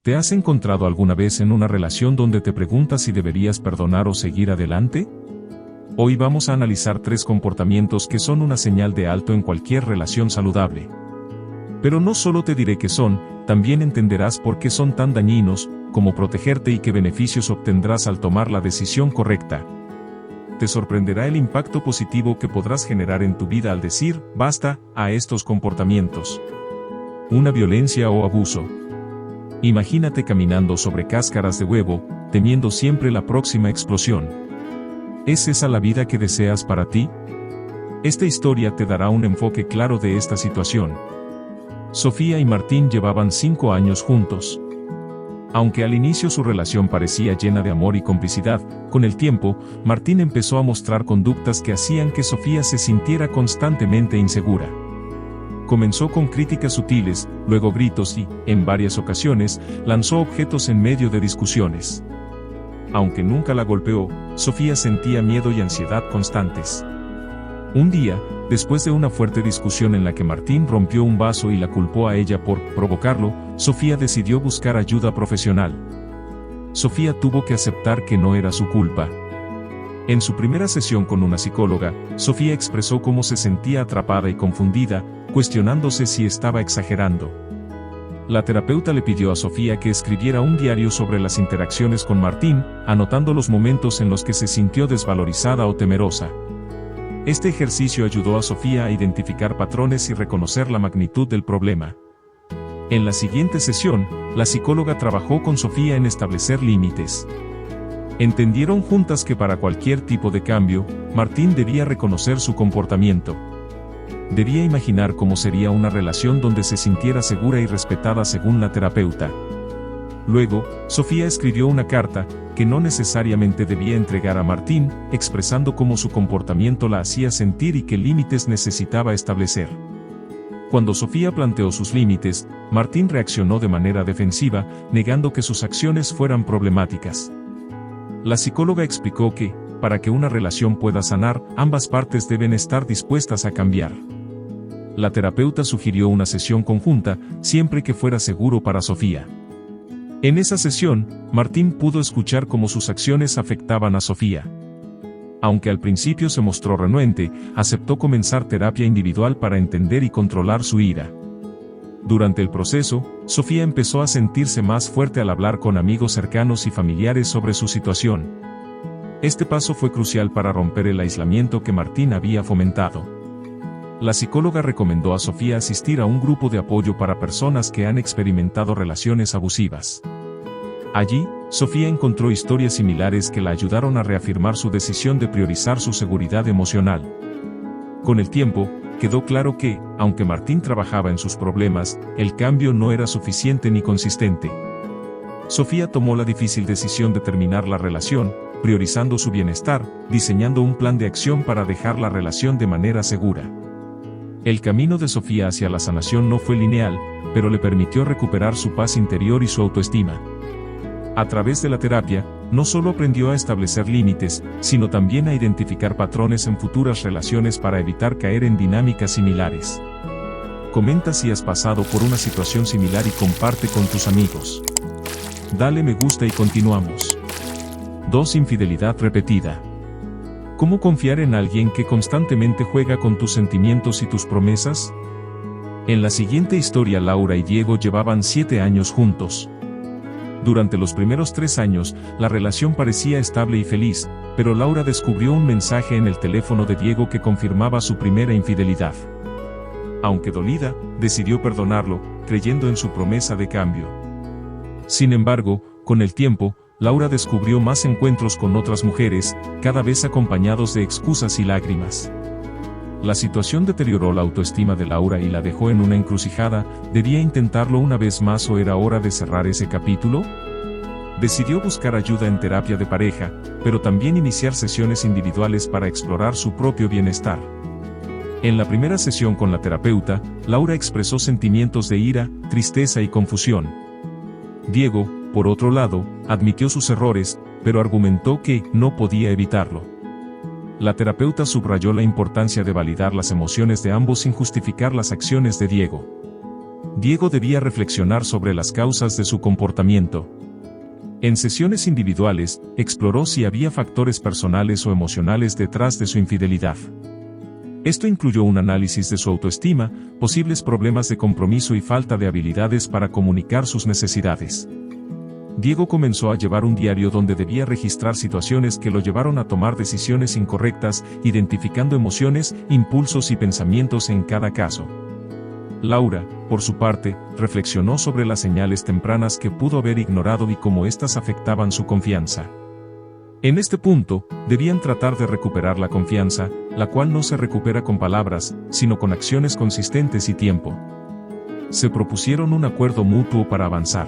¿Te has encontrado alguna vez en una relación donde te preguntas si deberías perdonar o seguir adelante? Hoy vamos a analizar 3 comportamientos que son una señal de alto en cualquier relación saludable. Pero no solo te diré qué son, también entenderás por qué son tan dañinos, cómo protegerte y qué beneficios obtendrás al tomar la decisión correcta. Te sorprenderá el impacto positivo que podrás generar en tu vida al decir basta a estos comportamientos. Una violencia o abuso. Imagínate caminando sobre cáscaras de huevo, temiendo siempre la próxima explosión. ¿Es esa la vida que deseas para ti? Esta historia te dará un enfoque claro de esta situación. Sofía y Martín llevaban 5 años juntos. Aunque al inicio su relación parecía llena de amor y complicidad, con el tiempo, Martín empezó a mostrar conductas que hacían que Sofía se sintiera constantemente insegura. Comenzó con críticas sutiles, luego gritos y, en varias ocasiones, lanzó objetos en medio de discusiones. Aunque nunca la golpeó, Sofía sentía miedo y ansiedad constantes. Un día, después de una fuerte discusión en la que Martín rompió un vaso y la culpó a ella por provocarlo, Sofía decidió buscar ayuda profesional. Sofía tuvo que aceptar que no era su culpa. En su primera sesión con una psicóloga, Sofía expresó cómo se sentía atrapada y confundida, cuestionándose si estaba exagerando. La terapeuta le pidió a Sofía que escribiera un diario sobre las interacciones con Martín, anotando los momentos en los que se sintió desvalorizada o temerosa. Este ejercicio ayudó a Sofía a identificar patrones y reconocer la magnitud del problema. En la siguiente sesión, la psicóloga trabajó con Sofía en establecer límites. Entendieron juntas que para cualquier tipo de cambio, Martín debía reconocer su comportamiento. Debía imaginar cómo sería una relación donde se sintiera segura y respetada según la terapeuta. Luego, Sofía escribió una carta, que no necesariamente debía entregar a Martín, expresando cómo su comportamiento la hacía sentir y qué límites necesitaba establecer. Cuando Sofía planteó sus límites, Martín reaccionó de manera defensiva, negando que sus acciones fueran problemáticas. La psicóloga explicó que, para que una relación pueda sanar, ambas partes deben estar dispuestas a cambiar. La terapeuta sugirió una sesión conjunta, siempre que fuera seguro para Sofía. En esa sesión, Martín pudo escuchar cómo sus acciones afectaban a Sofía. Aunque al principio se mostró renuente, aceptó comenzar terapia individual para entender y controlar su ira. Durante el proceso, Sofía empezó a sentirse más fuerte al hablar con amigos cercanos y familiares sobre su situación. Este paso fue crucial para romper el aislamiento que Martín había fomentado. La psicóloga recomendó a Sofía asistir a un grupo de apoyo para personas que han experimentado relaciones abusivas. Allí, Sofía encontró historias similares que la ayudaron a reafirmar su decisión de priorizar su seguridad emocional. Con el tiempo, quedó claro que, aunque Martín trabajaba en sus problemas, el cambio no era suficiente ni consistente. Sofía tomó la difícil decisión de terminar la relación, priorizando su bienestar, diseñando un plan de acción para dejar la relación de manera segura. El camino de Sofía hacia la sanación no fue lineal, pero le permitió recuperar su paz interior y su autoestima. A través de la terapia, no solo aprendió a establecer límites, sino también a identificar patrones en futuras relaciones para evitar caer en dinámicas similares. Comenta si has pasado por una situación similar y comparte con tus amigos. Dale me gusta y continuamos. 2. Infidelidad repetida. ¿Cómo confiar en alguien que constantemente juega con tus sentimientos y tus promesas? En la siguiente historia, Laura y Diego llevaban 7 años juntos. Durante los primeros 3 años, la relación parecía estable y feliz, pero Laura descubrió un mensaje en el teléfono de Diego que confirmaba su primera infidelidad. Aunque dolida, decidió perdonarlo, creyendo en su promesa de cambio. Sin embargo, con el tiempo, Laura descubrió más encuentros con otras mujeres, cada vez acompañados de excusas y lágrimas. La situación deterioró la autoestima de Laura y la dejó en una encrucijada. ¿Debía intentarlo una vez más o era hora de cerrar ese capítulo? Decidió buscar ayuda en terapia de pareja, pero también iniciar sesiones individuales para explorar su propio bienestar. En la primera sesión con la terapeuta, Laura expresó sentimientos de ira, tristeza y confusión. Diego, por otro lado, admitió sus errores, pero argumentó que no podía evitarlo. La terapeuta subrayó la importancia de validar las emociones de ambos sin justificar las acciones de Diego. Diego debía reflexionar sobre las causas de su comportamiento. En sesiones individuales, exploró si había factores personales o emocionales detrás de su infidelidad. Esto incluyó un análisis de su autoestima, posibles problemas de compromiso y falta de habilidades para comunicar sus necesidades. Diego comenzó a llevar un diario donde debía registrar situaciones que lo llevaron a tomar decisiones incorrectas, identificando emociones, impulsos y pensamientos en cada caso. Laura, por su parte, reflexionó sobre las señales tempranas que pudo haber ignorado y cómo éstas afectaban su confianza. En este punto, debían tratar de recuperar la confianza, la cual no se recupera con palabras, sino con acciones consistentes y tiempo. Se propusieron un acuerdo mutuo para avanzar.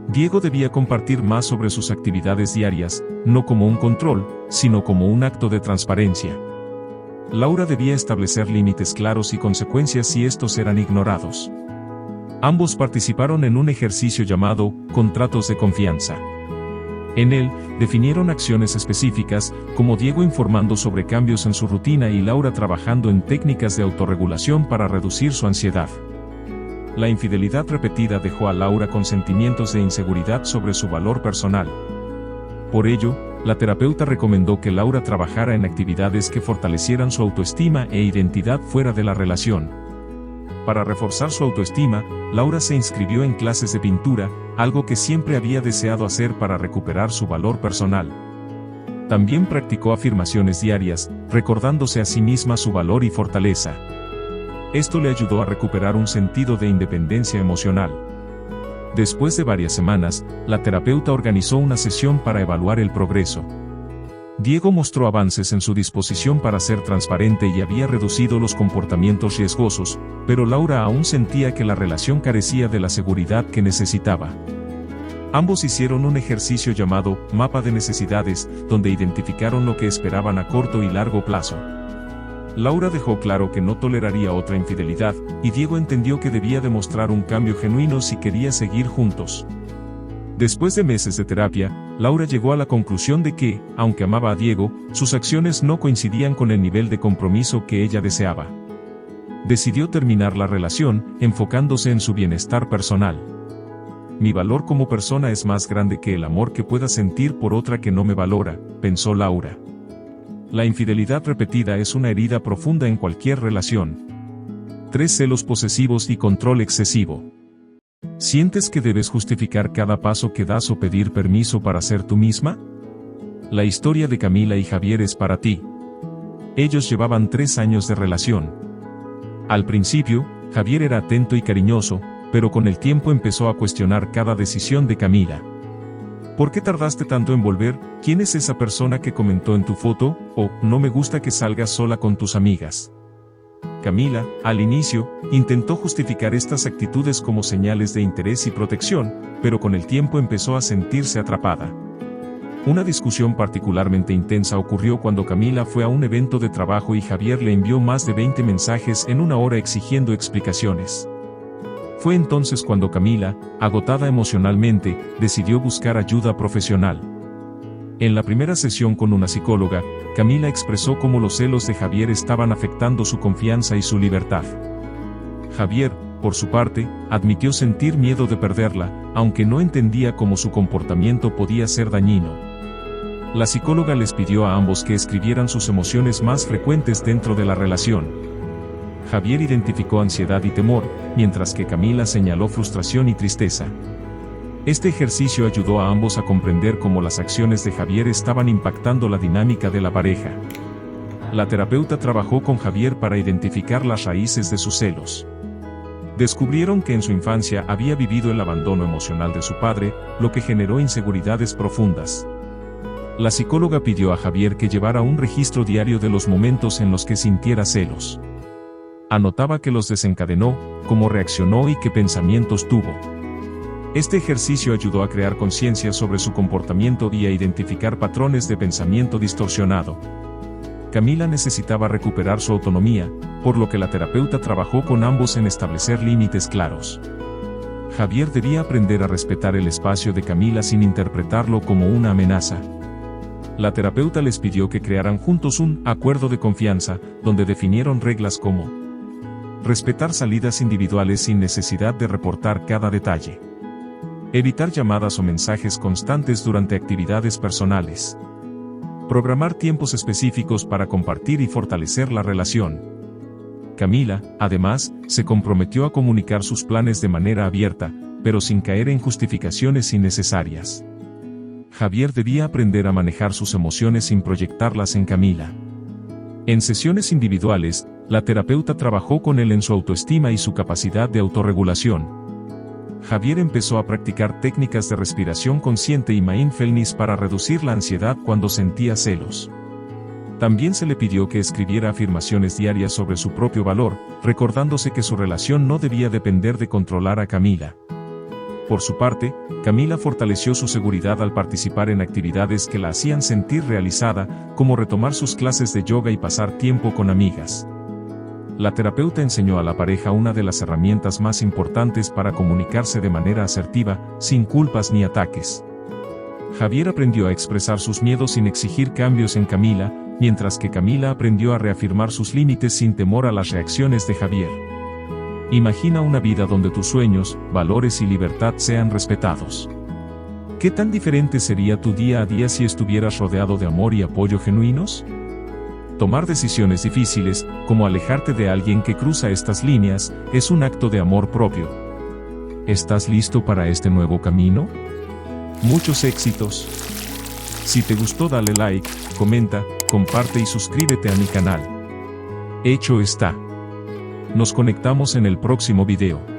Diego debía compartir más sobre sus actividades diarias, no como un control, sino como un acto de transparencia. Laura debía establecer límites claros y consecuencias si estos eran ignorados. Ambos participaron en un ejercicio llamado contratos de confianza. En él, definieron acciones específicas, como Diego informando sobre cambios en su rutina y Laura trabajando en técnicas de autorregulación para reducir su ansiedad. La infidelidad repetida dejó a Laura con sentimientos de inseguridad sobre su valor personal. Por ello, la terapeuta recomendó que Laura trabajara en actividades que fortalecieran su autoestima e identidad fuera de la relación. Para reforzar su autoestima, Laura se inscribió en clases de pintura, algo que siempre había deseado hacer para recuperar su valor personal. También practicó afirmaciones diarias, recordándose a sí misma su valor y fortaleza. Esto le ayudó a recuperar un sentido de independencia emocional. Después de varias semanas, la terapeuta organizó una sesión para evaluar el progreso. Diego mostró avances en su disposición para ser transparente y había reducido los comportamientos riesgosos, pero Laura aún sentía que la relación carecía de la seguridad que necesitaba. Ambos hicieron un ejercicio llamado mapa de necesidades, donde identificaron lo que esperaban a corto y largo plazo. Laura dejó claro que no toleraría otra infidelidad, y Diego entendió que debía demostrar un cambio genuino si quería seguir juntos. Después de meses de terapia, Laura llegó a la conclusión de que, aunque amaba a Diego, sus acciones no coincidían con el nivel de compromiso que ella deseaba. Decidió terminar la relación, enfocándose en su bienestar personal. Mi valor como persona es más grande que el amor que pueda sentir por otra que no me valora, pensó Laura. La infidelidad repetida es una herida profunda en cualquier relación. 3. Celos posesivos y control excesivo. ¿Sientes que debes justificar cada paso que das o pedir permiso para ser tú misma? La historia de Camila y Javier es para ti. Ellos llevaban 3 años de relación. Al principio, Javier era atento y cariñoso, pero con el tiempo empezó a cuestionar cada decisión de Camila. ¿Por qué tardaste tanto en volver? ¿Quién es esa persona que comentó en tu foto? O, no me gusta que salgas sola con tus amigas. Camila, al inicio, intentó justificar estas actitudes como señales de interés y protección, pero con el tiempo empezó a sentirse atrapada. Una discusión particularmente intensa ocurrió cuando Camila fue a un evento de trabajo y Javier le envió más de 20 mensajes en una hora exigiendo explicaciones. Fue entonces cuando Camila, agotada emocionalmente, decidió buscar ayuda profesional. En la primera sesión con una psicóloga, Camila expresó cómo los celos de Javier estaban afectando su confianza y su libertad. Javier, por su parte, admitió sentir miedo de perderla, aunque no entendía cómo su comportamiento podía ser dañino. La psicóloga les pidió a ambos que escribieran sus emociones más frecuentes dentro de la relación. Javier identificó ansiedad y temor, mientras que Camila señaló frustración y tristeza. Este ejercicio ayudó a ambos a comprender cómo las acciones de Javier estaban impactando la dinámica de la pareja. La terapeuta trabajó con Javier para identificar las raíces de sus celos. Descubrieron que en su infancia había vivido el abandono emocional de su padre, lo que generó inseguridades profundas. La psicóloga pidió a Javier que llevara un registro diario de los momentos en los que sintiera celos. Anotaba qué los desencadenó, cómo reaccionó y qué pensamientos tuvo. Este ejercicio ayudó a crear conciencia sobre su comportamiento y a identificar patrones de pensamiento distorsionado. Camila necesitaba recuperar su autonomía, por lo que la terapeuta trabajó con ambos en establecer límites claros. Javier debía aprender a respetar el espacio de Camila sin interpretarlo como una amenaza. La terapeuta les pidió que crearan juntos un acuerdo de confianza, donde definieron reglas como: respetar salidas individuales sin necesidad de reportar cada detalle. Evitar llamadas o mensajes constantes durante actividades personales. Programar tiempos específicos para compartir y fortalecer la relación. Camila, además, se comprometió a comunicar sus planes de manera abierta, pero sin caer en justificaciones innecesarias. Javier debía aprender a manejar sus emociones sin proyectarlas en Camila. En sesiones individuales, la terapeuta trabajó con él en su autoestima y su capacidad de autorregulación. Javier empezó a practicar técnicas de respiración consciente y mindfulness para reducir la ansiedad cuando sentía celos. También se le pidió que escribiera afirmaciones diarias sobre su propio valor, recordándose que su relación no debía depender de controlar a Camila. Por su parte, Camila fortaleció su seguridad al participar en actividades que la hacían sentir realizada, como retomar sus clases de yoga y pasar tiempo con amigas. La terapeuta enseñó a la pareja una de las herramientas más importantes para comunicarse de manera asertiva, sin culpas ni ataques. Javier aprendió a expresar sus miedos sin exigir cambios en Camila, mientras que Camila aprendió a reafirmar sus límites sin temor a las reacciones de Javier. Imagina una vida donde tus sueños, valores y libertad sean respetados. ¿Qué tan diferente sería tu día a día si estuvieras rodeado de amor y apoyo genuinos? Tomar decisiones difíciles, como alejarte de alguien que cruza estas líneas, es un acto de amor propio. ¿Estás listo para este nuevo camino? Muchos éxitos. Si te gustó, dale like, comenta, comparte y suscríbete a mi canal. Hecho está. Nos conectamos en el próximo video.